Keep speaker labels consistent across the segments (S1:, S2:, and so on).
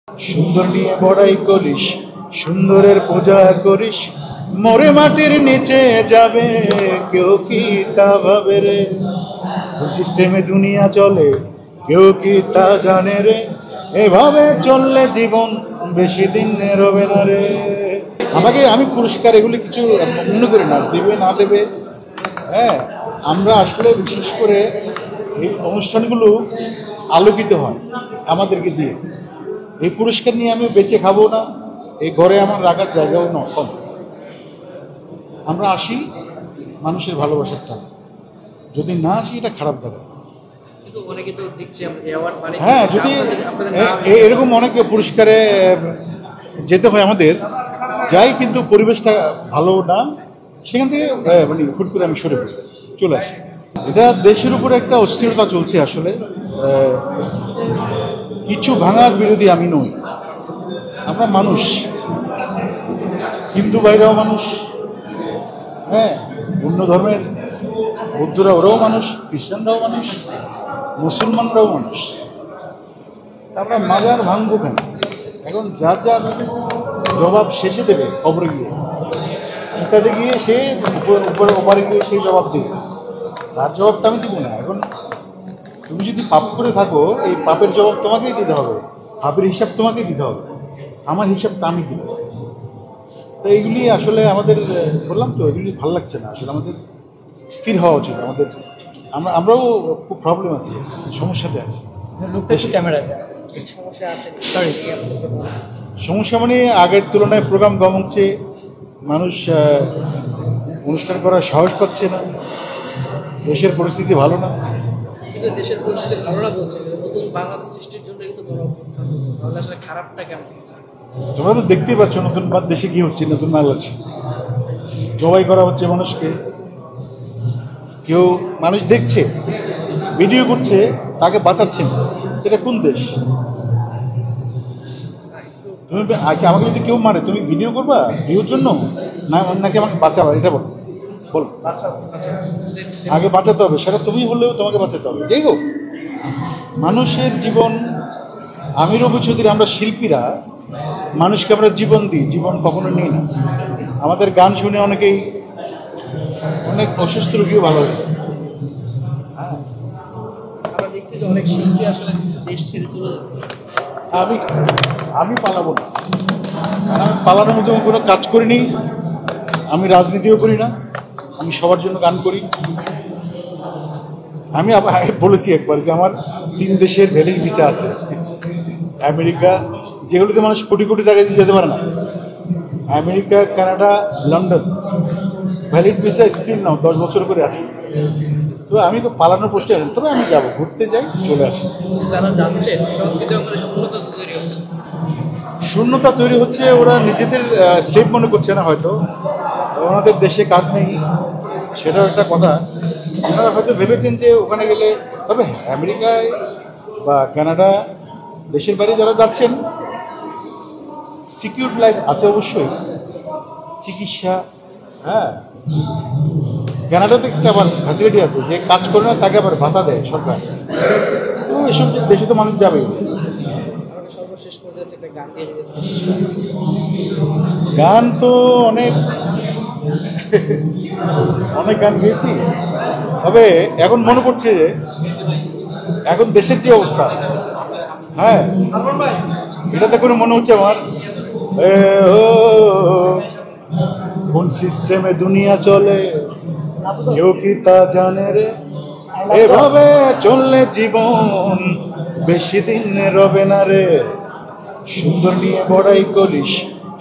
S1: সুন্দর নিয়ে বড়াই করিস, সুন্দরের পূজা করিস, মরে মাটির নিচে যাবে কেউ কি তা ভাবে রে। সিস্টেমে দুনিয়া চলে কেউ কি তা জানে রে, এভাবে চললে জীবন বেশি দিন রবে না রে। আমি পুরস্কার এগুলি কিছু মনে করি না, দেবে না দেবে। হ্যাঁ, আমরা আসলে বিশেষ করে এই অনুষ্ঠানগুলো আলোকিত হয় আমাদেরকে দিয়ে। এই পুরস্কার নিয়ে আমি বেঁচে খাবো না, এই ঘরে আমার রাখার জায়গাও নয়। আমরা আসি মানুষের ভালোবাসার টাকা, যদি না আসি এটা খারাপ দেখা। হ্যাঁ, যদি এরকম অনেকে পুরস্কারে যেতে হয় আমাদের যাই, কিন্তু পরিবেশটা ভালো না, সেখান থেকে মানে হুট করে আমি সরে পড়ি, চলে আসি। এটা দেশের উপরে একটা অস্থিরতা চলছে আসলে। কিছু ভাঙার বিরোধী আমি নই, আমরা মানুষ, হিন্দু ভাইরাও মানুষ, হ্যাঁ, অন্য ধর্মের বৌদ্ধরা ওরাও মানুষ, খ্রিস্টানরাও মানুষ, মুসলমানরাও মানুষ। আমরা মাজার ভাঙবো কেন? এখন যার যার জবাব শেষে দেবে, কবরে গিয়ে চিতাতে গিয়ে সে উপরে ওপারে গিয়ে সেই জবাব দেবে, তার জবাবটা আমি দিব না। এখন তুমি যদি পাপ করে থাকো, এই পাপের জবাব তোমাকেই দিতে হবে, পাপের হিসাব তোমাকেই দিতে হবে, আমার হিসাবটা আমি দিব। তো এইগুলি আসলে আমাদের, বললাম তো, এগুলি ভালো লাগছে না আসলে। আমাদের স্থির হওয়া উচিত। আমরাও খুব প্রবলেম আছে, সমস্যাতে আছি। সমস্যা মানে আগের তুলনায় প্রোগ্রাম কম হচ্ছে, মানুষ অনুষ্ঠান করার সাহস পাচ্ছে না, দেশের পরিস্থিতি ভালো না।
S2: কিন্তু দেশের পরিস্থিতি ভালো না বলছে, নতুন বাংলাদেশ সৃষ্টির জন্য কিন্তু তাহলে আসলে খারাপটা কেমন হচ্ছে?
S1: তোমরা তো দেখতেই পাচ্ছ নতুন দেশে কি হচ্ছে, নতুন বাংলাদেশ জবাই করা হচ্ছে মানুষকে। কেউ মানুষ দেখছে, ভিডিও করছে, তাকে বাঁচাচ্ছে না। এটা কোন দেশ? তুমি আচ্ছা, আমাকে যদি কেউ মারে, তুমি ভিডিও করবা ভিউর জন্য, না নাকি আমাকে বাঁচাবা? এটা বলো, বলো। আগে বাঁচাতে হবে, সেটা তুমি হলেও তোমাকে বাঁচাতে হবে। যাই হোক, মানুষের জীবন, আমি রবি চৌধুরী, আমরা শিল্পীরা মানুষকে আমরা জীবন দিই, জীবন কখনো নিই না। আমাদের গান শুনে অনেকেই, অনেক অসুস্থ রোগীও ভালো হয়। হ্যাঁ,
S2: আমরা দেখছি যে অনেক শিল্পী আসলে দেশ ছেড়ে চলে যাচ্ছে।
S1: আমি পালাবো না, আমি পালানোর মতো কোনো কাজ করিনি। আমি রাজনীতিও করি না, আমি সবার জন্য গান করি। আমি বলেছি একবার যে আমার 3 দেশের ভ্যালিড ভিসা আছে। আমেরিকা, যেগুলোতে মানুষ কোটি কোটি টাকা দিয়ে যেতে পারে না, America, Canada, London, valid visa still now 10 বছর করে আছে। তো আমি তো পালানোর প্রশ্ন আছি, তবে আমি যাবো, ঘুরতে যাই, চলে আসি।
S2: যারা যাচ্ছে সংস্কৃতি অঙ্গনে শূন্যতা তৈরি হচ্ছে,
S1: শূন্যতা তৈরি হচ্ছে, ওরা নিজেদের সেফ মনে করছে না হয়তো, ওনাদের দেশে কাজ নেই, সেটাও একটা কথা। ওনারা হয়তো ভেবেছেন যে ওখানে গেলে, তবে আমেরিকায় বা কানাডা, দেশের বাইরে যারা যাচ্ছেন, সিকিউর লাইফ আছে অবশ্যই, চিকিৎসা। হ্যাঁ, কানাডাতে একটা আবার ফ্যাসিলিটি আছে, যে কাজ করে না তাকে আবার ভাতা দেয় সরকার। তো এসব দেশে তো মানুষ যাবেই।
S2: সর্বশেষ পর্যায়ে একটা গান দিয়ে দিয়েছে।
S1: গান তো অনেক অনেক গান গেয়েছি, তবে এখন মনে পড়ছে যে এখন দেশের যে অবস্থা, হ্যাঁ, এটাতে করে মনে হচ্ছে আমার, কোন সিস্টেমে দুনিয়া চলে কেউ কি তা জানে রে, এভাবে চললে জীবন বেশি দিন রবে না রে। সুন্দর নিয়ে বড়াই করিস,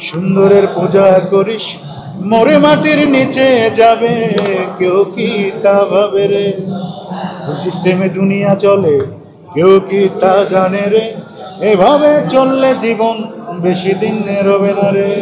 S1: সুন্দরের পূজা করিস, মরে মাটির নিচে যাবে কেউ কি তা ভাবে রে। সিস্টেমে দুনিয়া চলে কেউ কি তা জানে রে, এভাবে চললে জীবন বেশি দিন রবে না রে।